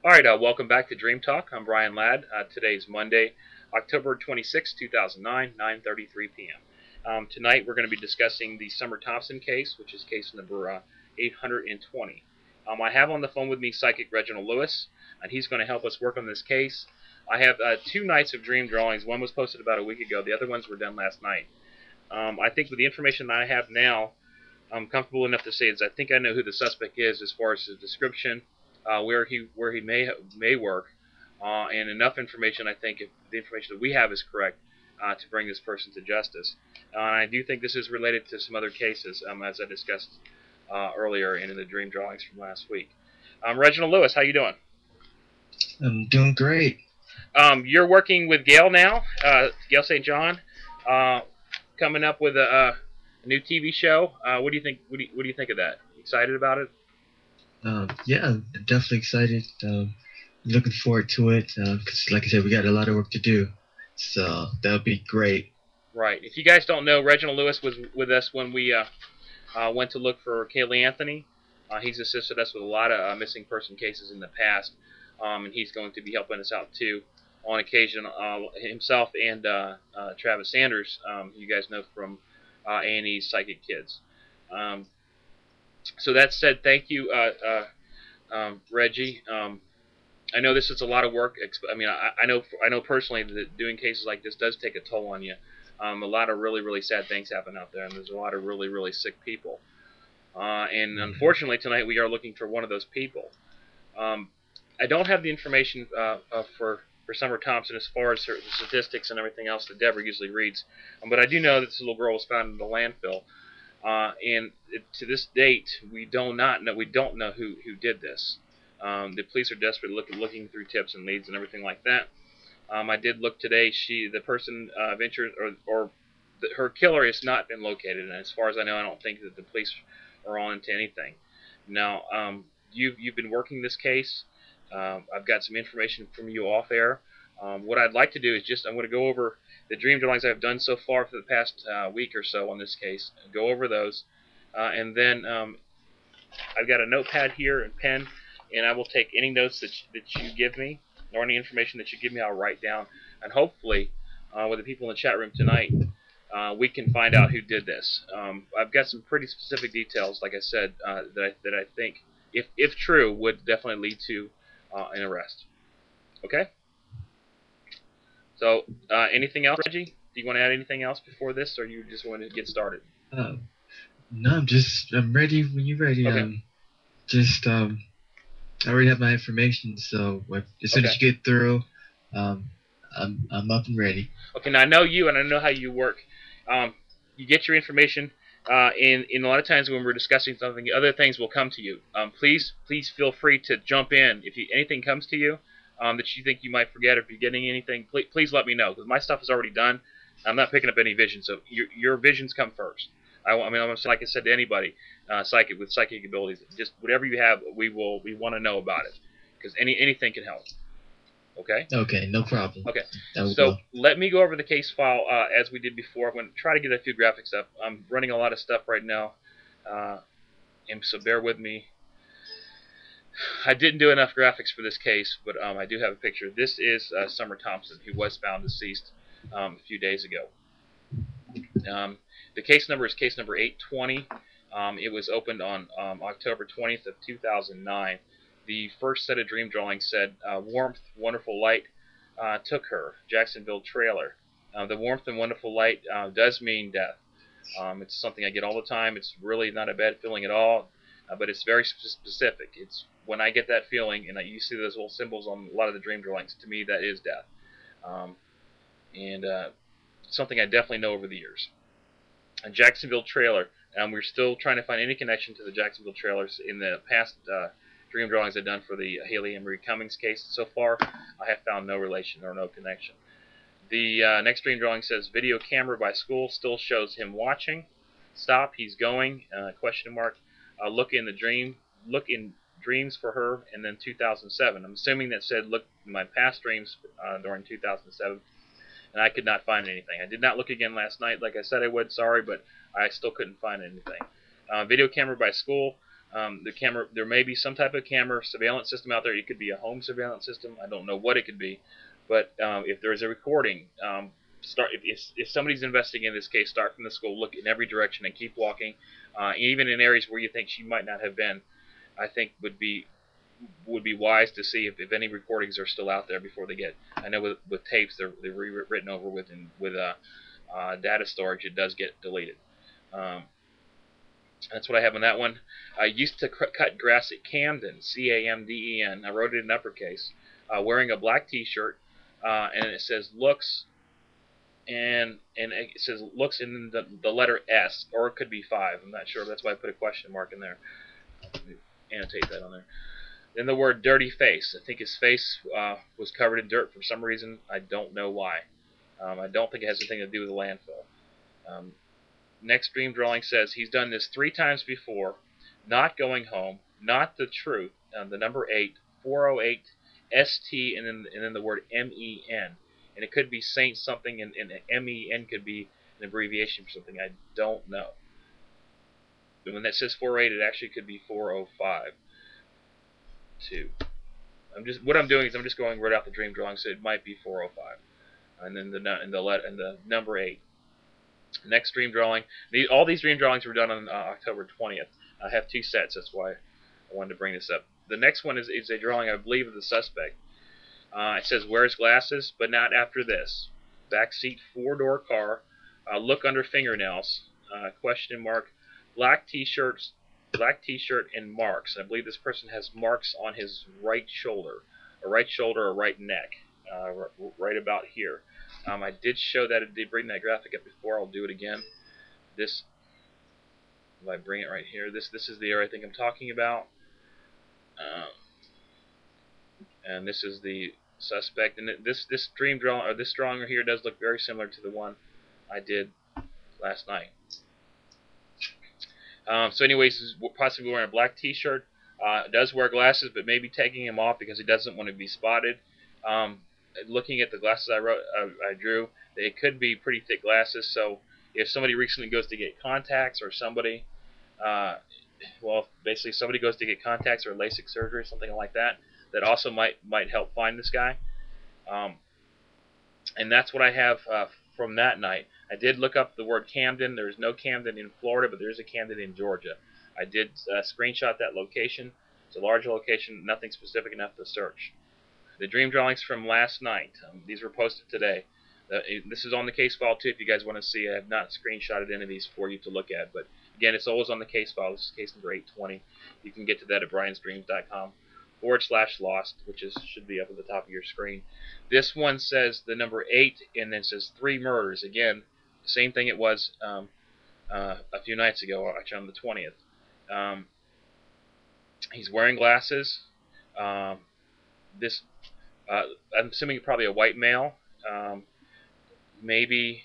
All right, welcome back to Dream Talk. I'm Brian Ladd. Today's Monday, October 26, 2009, 9:33 p.m. Tonight we're going to be discussing the Somer Thompson case, which is case number 820. I have on the phone with me Psychic Reggie Lewis, and he's going to help us work on this case. I have two nights of dream drawings. One was posted about a week ago. The other ones were done last night. I think with the information that I have now, I'm comfortable enough to say is I think I know who the suspect is as far as his description, where he may work, and enough information. I think if the information that we have is correct, to bring this person to justice. And I do think this is related to some other cases, as I discussed earlier in the dream drawings from last week. Reginald Lewis, how you doing? I'm doing great. You're working with Gail now, Gail St. John, coming up with a new TV show. What do you think? What do you think of that? Excited about it? Yeah, I'm definitely excited. Looking forward to it because, like I said, we got a lot of work to do. So that'll be great. Right. If you guys don't know, Reginald Lewis was with us when we went to look for Kaylee Anthony. He's assisted us with a lot of missing person cases in the past, and he's going to be helping us out too on occasion. Himself and Travis Sanders, you guys know from A&E's Psychic Kids. So that said, thank you, Reggie. I know this is a lot of work. I mean, I know personally that doing cases like this does take a toll on you. A lot of really sad things happen out there, and there's a lot of really sick people. And unfortunately, tonight we are looking for one of those people. I don't have the information for Somer Thompson as far as the statistics and everything else that Deborah usually reads, but I do know that this little girl was found in the landfill. And to this date, we don't know who did this. The police are desperate looking through tips and leads and everything like that. I did look today. The person of interest her killer has not been located, and as far as I know, I don't think that the police are on into anything. Now, you've been working this case. I've got some information from you off air. What I'd like to do is I'm going to go over the dream drawings I've done so far for the past week or so on this case. Go over those, and then I've got a notepad here and pen, and I will take any notes that you give me or any information that you give me. I'll write down, and hopefully, with the people in the chat room tonight, we can find out who did this. I've got some pretty specific details, like I said, that I think, if true, would definitely lead to an arrest. Okay. So, anything else, Reggie? Do you want to add anything else before this, or you just want to get started? No, I'm ready when you're ready. Okay. I already have my information, so as soon as you get through, I'm up and ready. Okay, now I know you, and I know how you work. You get your information, and a lot of times when we're discussing something, other things will come to you. Please feel free to jump in if anything comes to you that you think you might forget. If you're getting anything, please let me know, because my stuff is already done. I'm not picking up any vision, so your visions come first. I mean, like I said to anybody, psychic with psychic abilities, just whatever you have, we want to know about it, because anything can help. Okay? Okay, no problem. Okay, so let me go over the case file as we did before. I'm going to try to get a few graphics up. I'm running a lot of stuff right now, and so bear with me. I didn't do enough graphics for this case, but I do have a picture. This is Somer Thompson, who was found deceased a few days ago. The case number is case number 820. It was opened on October 20th of 2009. The first set of dream drawings said, warmth, wonderful light took her, Jacksonville trailer. The warmth and wonderful light does mean death. It's something I get all the time. It's really not a bad feeling at all, but it's very specific. It's when I get that feeling, and you see those little symbols on a lot of the dream drawings, to me that is death. And something I definitely know over the years. A Jacksonville trailer. We're still trying to find any connection to the Jacksonville trailers. In the past dream drawings I've done for the Haley and Marie Cummings case so far, I have found no relation or no connection. The next dream drawing says, video camera by school still shows him watching. Stop, he's going, question mark. Look in dreams for her, and then 2007. I'm assuming that said look in my past dreams during 2007, and I could not find anything. I did not look again last night like I said I would, sorry, but I still couldn't find anything. Video camera by school, The camera, there may be some type of camera surveillance system out there. It could be a home surveillance system. I don't know what it could be, but if there is a recording, start. If somebody's investigating this case, start from the school, look in every direction, and keep walking, even in areas where you think she might not have been. I think would be wise to see if any recordings are still out there before they get. I know with tapes they're rewritten over with data storage. It does get deleted. Um, that's what I have on that one. I used to cut grass at Camden, Camden. I wrote it in uppercase, wearing a black T-shirt, and it says looks, and it says looks in the letter S, or it could be 5. I'm not sure. That's why I put a question mark in there. Annotate that on there. Then the word dirty face. I think his face was covered in dirt for some reason. I don't know why. I don't think it has anything to do with the landfill. Next dream drawing says he's done this 3 times before. Not going home. Not the truth. The number 8, 408, ST, and then the word MEN. And it could be Saint something, and MEN could be an abbreviation for something. I don't know. But when that says 408, it actually could be 405. 2. What I'm doing is I'm just going right off the dream drawing, so it might be 405, and then the number 8. Next dream drawing. All these dream drawings were done on October 20th. I have 2 sets. That's why I wanted to bring this up. The next one is a drawing, I believe, of the suspect. It says wears glasses, but not after this. Backseat 4-door car. Look under fingernails. Question mark. Black T-shirt and marks. I believe this person has marks on his right shoulder or right neck, right about here. I did show that. I did bring that graphic up before. I'll do it again. This, if I bring it right here, this is the area I think I'm talking about. And this is the suspect. And this dream drawing, or this drawing here, does look very similar to the one I did last night. So anyways, he's possibly wearing a black T-shirt. Does wear glasses, but maybe taking them off because he doesn't want to be spotted. Looking at the glasses I drew, they could be pretty thick glasses. So if somebody recently goes to get contacts, or somebody, basically somebody goes to get contacts or LASIK surgery, something like that, that also might help find this guy. And that's what I have from that night. I did look up the word Camden. There's no Camden in Florida, but there's a Camden in Georgia. I did screenshot that location. It's a large location, nothing specific enough to search. The dream drawings from last night. These were posted today. This is on the case file too if you guys want to see. I have not screenshotted any of these for you to look at, but again, it's always on the case file. This is case number 820. You can get to that at briansdreams.com/lost, which should be up at the top of your screen. This one says the number 8, and then says 3 murders. Again, same thing it was a few nights ago, actually on the 20th. He's wearing glasses. I'm assuming probably a white male. Maybe,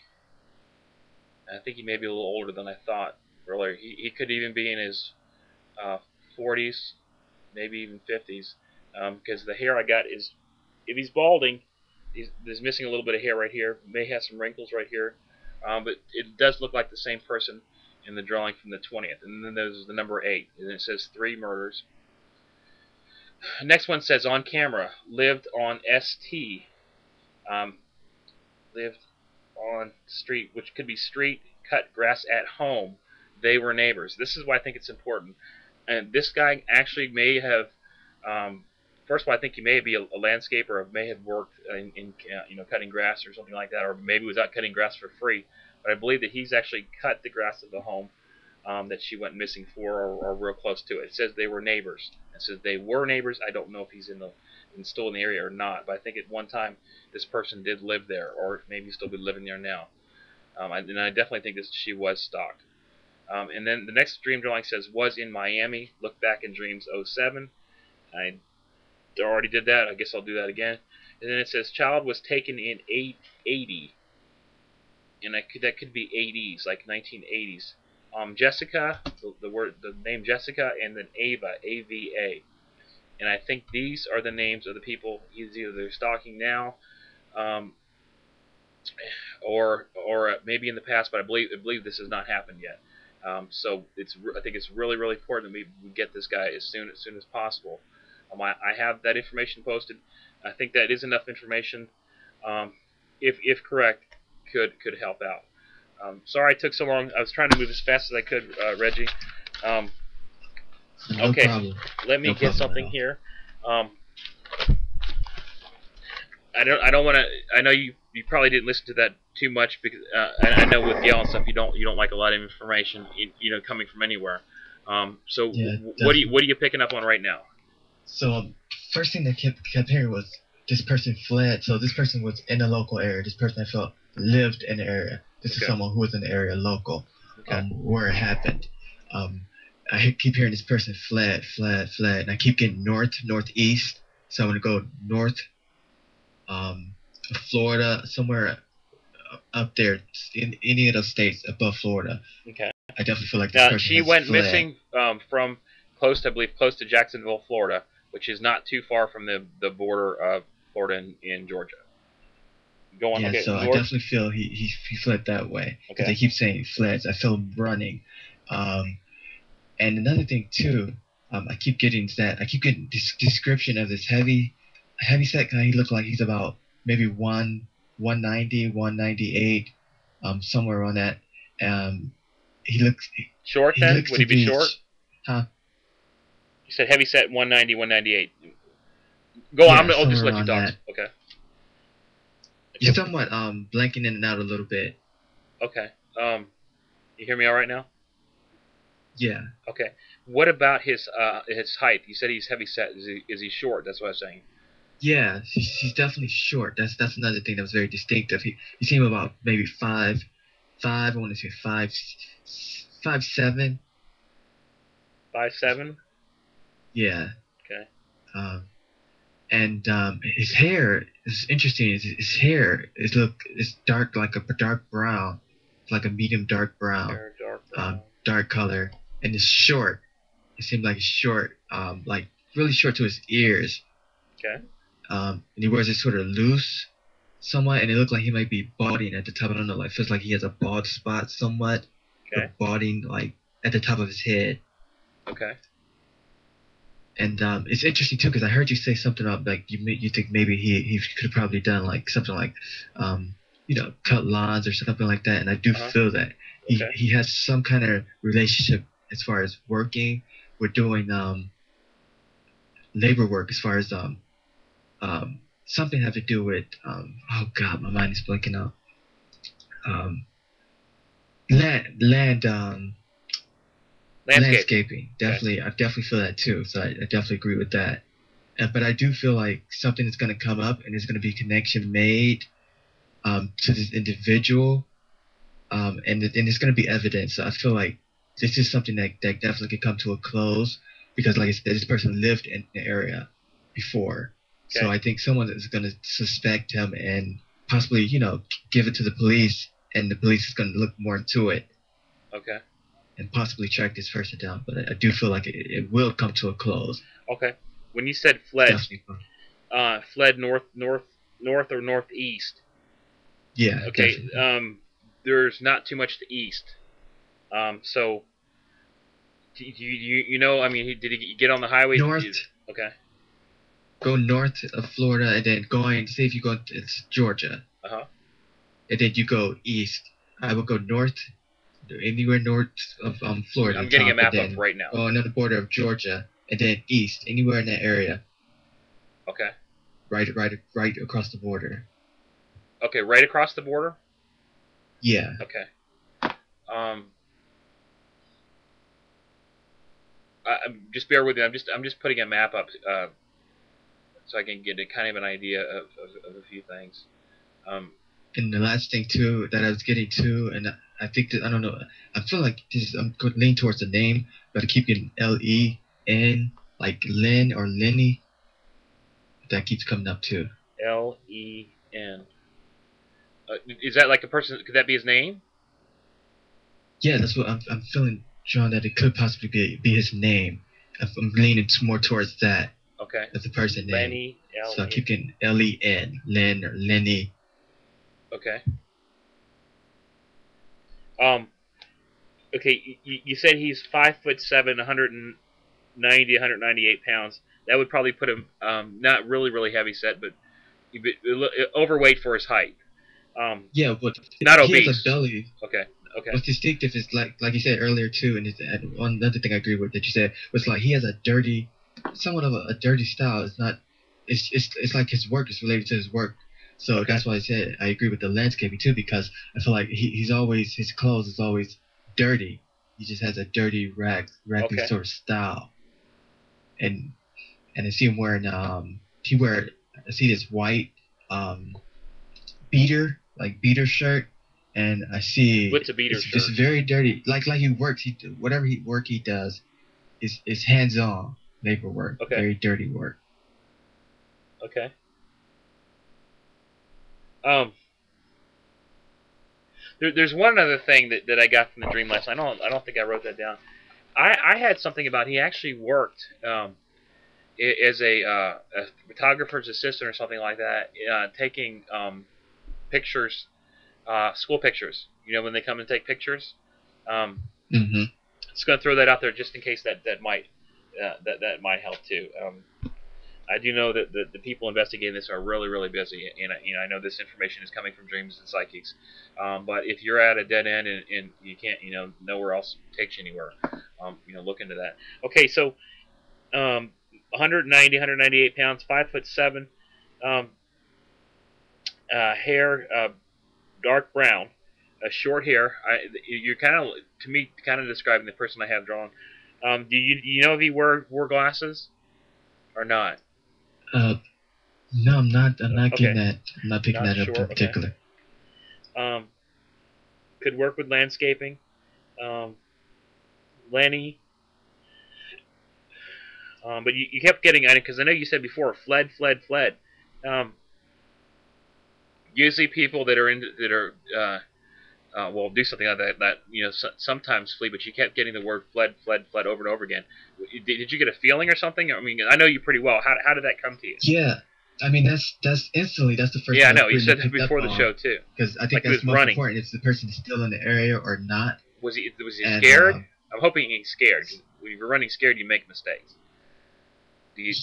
I think he may be a little older than I thought earlier. He could even be in his 40s, maybe even 50s, because the hair I got is, if he's balding, there's missing a little bit of hair right here. May have some wrinkles right here, but it does look like the same person in the drawing from the 20th. And then there's the number 8, and it says 3 murders. Next one says on camera, lived on ST, lived on street, which could be street, cut grass at home. They were neighbors. This is why I think it's important. And this guy actually may have, first of all, I think he may be a landscaper, or may have worked in cutting grass or something like that, or maybe was out cutting grass for free. But I believe that he's actually cut the grass of the home that she went missing for, or real close to it. It says they were neighbors. It says they were neighbors. I don't know if he's still in the area or not, but I think at one time this person did live there, or maybe still be living there now. And I definitely think she was stalked. And then the next dream drawing says was in Miami. Look back in dreams 07. I already did that. I guess I'll do that again. And then it says child was taken in 880, and that could be 80s, like 1980s. Jessica, the name Jessica, and then Ava, AVA. And I think these are the names of the people either they're stalking now, or maybe in the past, but I believe this has not happened yet. So I think it's really really important that we get this guy as soon as possible. I have that information posted. I think that is enough information. Um, if correct, could help out. Sorry I took so long. I was trying to move as fast as I could, Reggie. Um, No okay, problem. let me No get problem at something all. here. Um, I don't want to. I know you probably didn't listen to that too much because I know with Yale and stuff you don't like a lot of information coming from anywhere. So Yeah, what definitely. are you picking up on right now? So first thing that kept hearing was this person fled. So this person was in the local area. This person I felt lived in the area. This is Okay. someone who was in the area local, Okay. where it happened. Keep hearing this person fled, and I keep getting northeast. So I'm gonna go north, um, Florida, somewhere up there in any of those states above Florida. Okay. I definitely feel like this Now person she has went fled. missing from close, I believe, close to Jacksonville, Florida, which is not too far from the border of Florida and Georgia. Go on. Yeah, Okay. so I North. definitely feel he fled that way because Okay. they keep saying he fled. So I feel him running. Um, and another thing too, I keep getting this description of this heavy set guy. He looked like he's about maybe 190, 198, somewhere on that. Um, he looks Short he then? looks Would to he be be, short? huh? You said heavy set 190, 198. Go on. Yeah, I'll just somewhere let you around talk. that. Okay. You're Okay. somewhat blanking in and out a little bit. Okay. You hear me all right now? Yeah. Okay. What about his height? You said he's heavy set. Is he short? That's what I was saying. Yeah, he's definitely short. That's another thing that was very distinctive. He seemed about maybe 5'5". I want to say 5'7". 5'7". Yeah. Okay. Um, and his hair is interesting. His hair is dark, like a dark brown, like a medium dark brown, Hair dark brown. dark color, and it's short. It seemed like it's short, like really short to his ears. Okay. And he wears it sort of loose somewhat, and it looked like he might be balding at the top. I don't know, like feels like he has a bald spot somewhat, Okay. but balding like at the top of his head. Okay. And it's interesting too because I heard you say something about like you think maybe he could have probably done like something like cut lawns or something like that. And I do Uh huh. feel that Okay. he has some kind of relationship as far as working. We're doing labor work as far as something have to do with oh god, my mind is blanking out. Um, land Landscaping. landscaping. Okay. Definitely, I definitely feel that too. So I definitely agree with that. But I do feel like something is going to come up and there's going to be a connection made to this individual, and there's going to be evidence. So I feel like this is something that definitely could come to a close because, like I said, this person lived in the area before. So Okay. I think someone is going to suspect him and possibly, give it to the police, and the police is going to look more into it Okay. and possibly track this person down. But I do feel like it will come to a close. Okay. When you said It's fled, definitely, fled north or northeast. yeah, Okay. definitely. There's not too much to east. So I mean, did he get on the highway? North, Okay. go north of Florida, and then going, say if you go, it's Georgia, Uh huh. and then you go east. I would go north, anywhere north of Florida, I'm the getting a top, and map up then right now. go on the border of Georgia, and then east, anywhere in that area, Okay. right across the border. Okay. Right across the border. Yeah. Okay. Um, just bear with me. I'm just putting a map up so I can get a kind of an idea of a few things. Um, And the last thing too that I was getting to, and I think that I don't know, I feel like I'm going lean towards the name, but I keep getting Len, like Lynn or Lenny. That keeps coming up too. Len. Is that like a person? Could that be his name? Yeah, that's what I'm feeling, John. That it could possibly be his name. I'm leaning more towards that Okay. as the person name. Lenny. So I Len. keep getting Len, Len or Lenny. Okay. Um, Okay, you said he's 5'7", 190, 198 pounds. That would probably put him not really heavy set, but overweight for his height. Yeah, but Not he has a obese. belly. Okay. Okay. What's distinctive is like you said earlier too, and one other thing I agree with that you said was like he has a dirty, somewhat of a dirty style. It's not, it's like his work is related to his work. So Okay. that's why I said I agree with the landscaping too, because I feel like he's always, his clothes is always dirty. He just has a dirty raggedy Okay. sort of style, and I see him wearing he wear I see this white um beater shirt, and I see What's a beater it's just shirt? very dirty. Like he works, whatever work he does is hands on labor work, Okay. very dirty work. Okay. Um, there's one other thing that I got from the dream last night. I don't think I wrote that down. I had something about he actually worked as a photographer's assistant or something like that, taking pictures, school pictures. You know, when they come and take pictures. Um, Hmm. just going to throw that out there just in case that might that might help too. I do know that the people investigating this are really busy, and I know this information is coming from dreams and psychics. But if you're at a dead end and you can't, nowhere else takes you anywhere, look into that. Okay, so 190, 198 pounds, 5'7", um, hair dark brown, short hair. You're kind of, to me, kind of describing the person I have drawn. Do you know if he wore glasses or not? Uh, no, I'm not. I'm not getting Okay, that. I'm not picking not that up in sure. Okay. particular. Um, could work with landscaping. Um, Lenny. But you kept getting on it because I know you said before fled. Um, usually people that are in that are well, do something like that sometimes flee, but you kept getting the word fled over and over again. Did you get a feeling or something? I mean, I know you pretty well. How did that come to you? Yeah, I mean that's instantly, that's the first Yeah, I thing I know. You really said that picked up before the on, show too. because I think Like he that's was most running. important if the person is still in the area or not. Was he And scared? I'm hoping he's scared. When you're running scared, you make mistakes. Do you?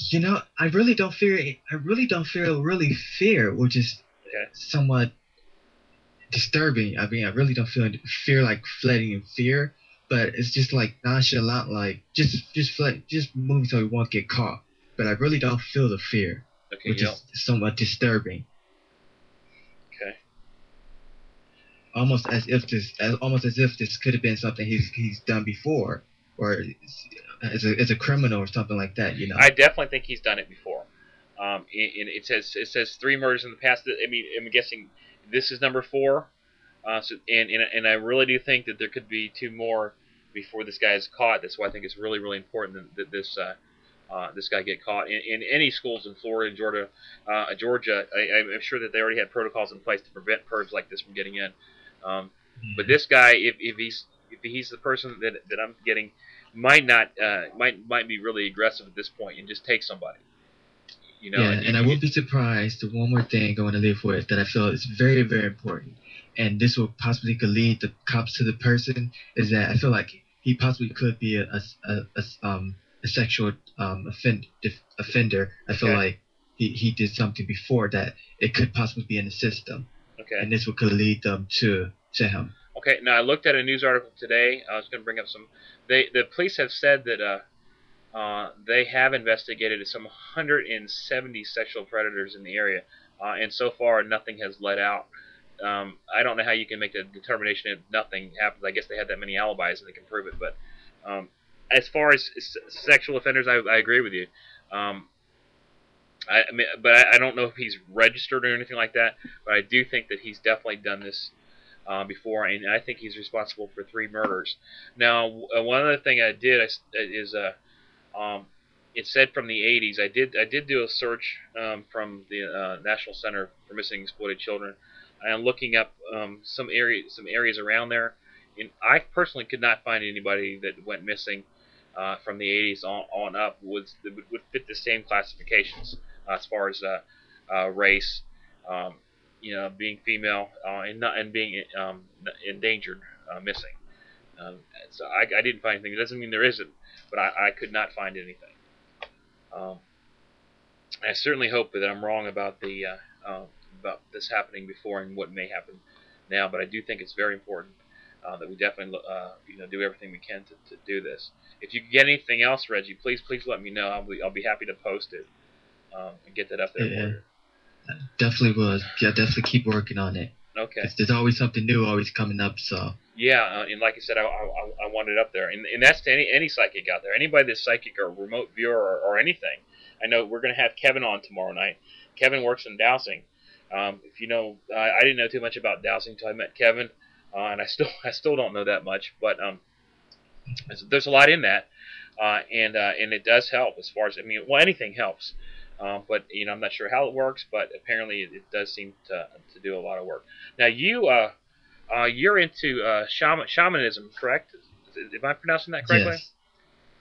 I really don't fear. I really don't feel really fear, which is Okay. somewhat disturbing. I mean, I really don't feel fear like flooding in fear, but it's just like nonchalant, like just flood, just moving so we won't get caught. But I really don't feel the fear, Okay. which You don't. is somewhat disturbing. Okay. Almost as if this could have been something he's done before, or as a criminal or something like that. I definitely think he's done it before. And it says 3 murders in the past. I mean, I'm guessing this is number 4. And I really do think that there could be 2 more before this guy is caught. That's why I think it's really important that this guy get caught. In any schools in Florida and Georgia, I'm sure that they already had protocols in place to prevent pervs like this from getting in. But Mhm. this guy, if he's the person that I'm getting, might not might be really aggressive at this point and just take somebody. Yeah, And and I would be surprised. The one more thing I want to leave with that I feel is very important, and this will possibly could lead the cops to the person, is that I feel like he possibly could be a sexual offender. I feel okay, like he did something before that it could possibly be in the system, okay. and this would could lead them to him. Okay, now I looked at a news article today. I was going to bring up some. The police have said that they have investigated some 170 sexual predators in the area, and so far nothing has let out. I don't know how you can make the determination if nothing happens. I guess they had that many alibis and they can prove it. But um, as far as sexual offenders, I agree with you. Um, I don't know if he's registered or anything like that. But I do think that he's definitely done this before, and I think he's responsible for 3 murders. Now, one other thing I did is um, it said from the 80s. I did do a search from the National Center for Missing and Exploited Children. I'm looking up some areas around there, and I personally could not find anybody that went missing from the 80s on up would fit the same classifications as far as race, um, being female, and being endangered, missing. Um, so I didn't find anything. It doesn't mean there isn't, but I could not find anything. Um, I certainly hope that I'm wrong about about this happening before and what may happen now. But I do think it's very important that we definitely do everything we can to do this. If you get anything else, Reggie, please let me know. I'll be happy to post it and get that up there for Yeah, you. definitely will. Yeah, definitely keep working on it. Okay. 'Cause there's always something new always coming up. So Yeah, and like I said, I want it up there, and that's to any psychic out there, anybody that's psychic or remote viewer or anything. I know we're going to have Kevin on tomorrow night. Kevin works in dowsing. If you know, I didn't know too much about dowsing until I met Kevin, and I still don't know that much, but there's a lot in that, and it does help as far as well, anything helps. But I'm not sure how it works, but apparently it does seem to do a lot of work. Now you're into shamanism, correct? Am I pronouncing that correctly? yes,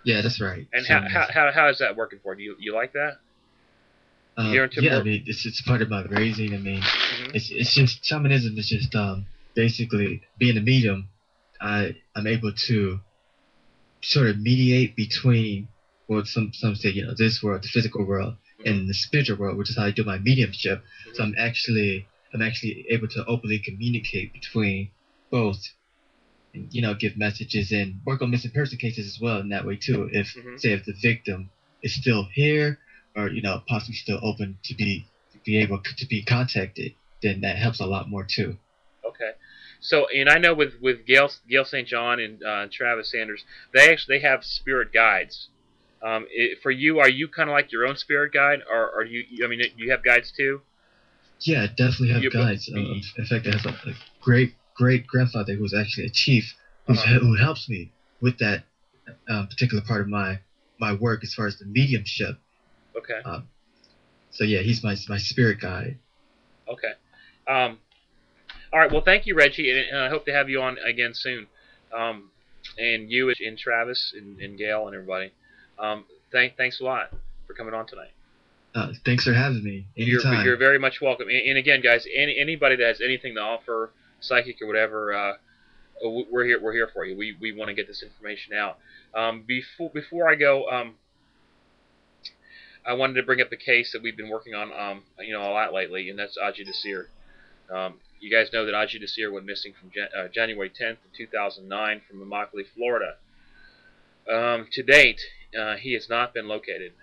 yeah, that's right. And Shamanism. how is that working for you? You like that? You're into Yeah, I more. mean, it's part of my raising. I mean, Hmm. it's just shamanism is just basically being a medium. I'm able to sort of mediate between, well, some say, this world, the physical world, Hmm. and the spiritual world, which is how I do my mediumship. So Hmm. I'm actually able to openly communicate between both, and give messages and work on missing person cases as well in that way too. If Hmm. say if the victim is still here, or possibly still open to be able to be contacted, then that helps a lot more too. Okay. So, and I know with Gail St. John and Travis Sanders, they have spirit guides. For you, are you kind of like your own spirit guide, or are you? I mean, you have guides too. Yeah, I definitely have You, but, guides. In fact, I have a great great grandfather who was actually a chief uh-huh. who helps me with that particular part of my work as far as the mediumship. Okay. Um, so yeah, he's my spirit guide. Okay. Um, all right. Well, thank you, Reggie, and I hope to have you on again soon. Um, and you and Travis and Gail and everybody. Thanks a lot for coming on tonight. Thanks for having me. You're Anytime. very much welcome. And again, guys, anybody that has anything to offer, psychic or whatever, we're here for you. We want to get this information out. Before I go, I wanted to bring up a case that we've been working on, a lot lately, and that's Aji Desir. You guys know that Aji Desir went missing from January 10th, 2009, from Immokalee, Florida. To date, he has not been located.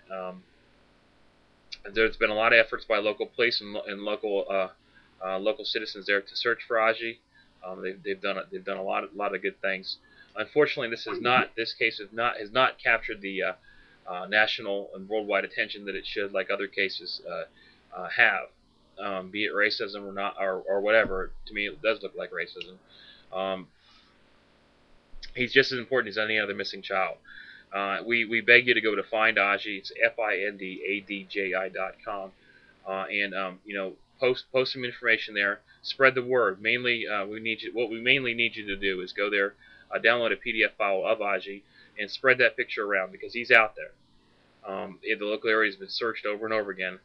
There's been a lot of efforts by local police and local citizens there to search for Aji. They've done a lot of good things. Unfortunately, this case has not captured the national and worldwide attention that it should, like other cases have. Be it racism or not, or whatever. To me, it does look like racism. Um, he's just as important as any other missing child. We beg you to go to Find Aji. It's FINDADJI.com, and post some information there. Spread the word. Mainly, what we mainly need you to do is go there, download a PDF file of Aji, and spread that picture around because he's out there. The local area has been searched over and over again.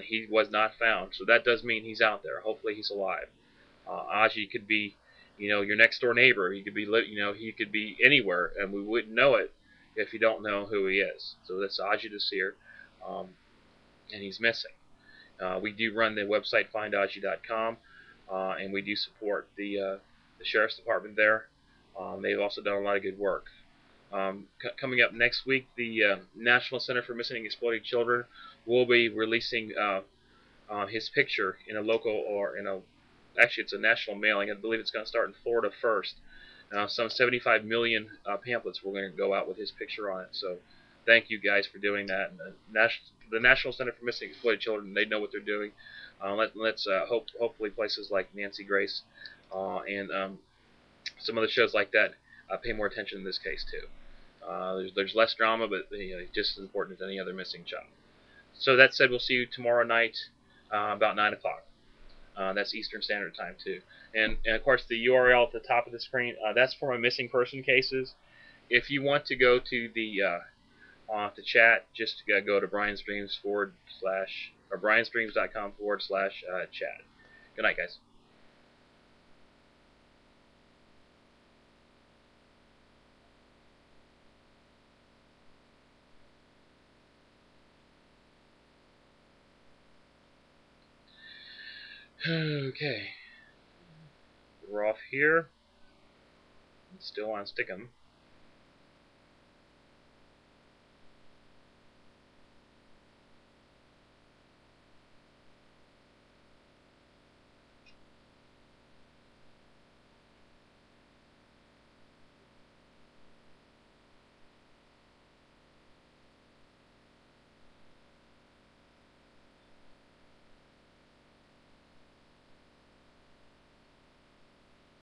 He was not found, so that does mean he's out there. Hopefully, he's alive. Aji could be, your next door neighbor. He could be anywhere, and we wouldn't know it if you don't know who he is. So that's Aji Desir, um, and he's missing. We do run the website findaji.com, and we do support the sheriff's department there. They've also done a lot of good work. Coming up next week, the National Center for Missing and Exploited Children will be releasing his picture in a local or in a actually it's a national mailing. I believe it's going to start in Florida first. Some 75 million pamphlets we're going to go out with his picture on it. So thank you guys for doing that. And the National Center for Missing and Exploited Children, they know what they're doing. Let's hopefully places like Nancy Grace and some other shows like that pay more attention in this case too. There's less drama, but just as important as any other missing child. So that said, we'll see you tomorrow night about 9 o'clock. That's Eastern Standard Time too. And of course the URL at the top of the screen, that's for my missing person cases. If you want to go to the chat, just go to Brian's Dreams forward slash or briansdreams.com forward slash chat. Good night, guys. Okay. We're off here. Still on Stickum.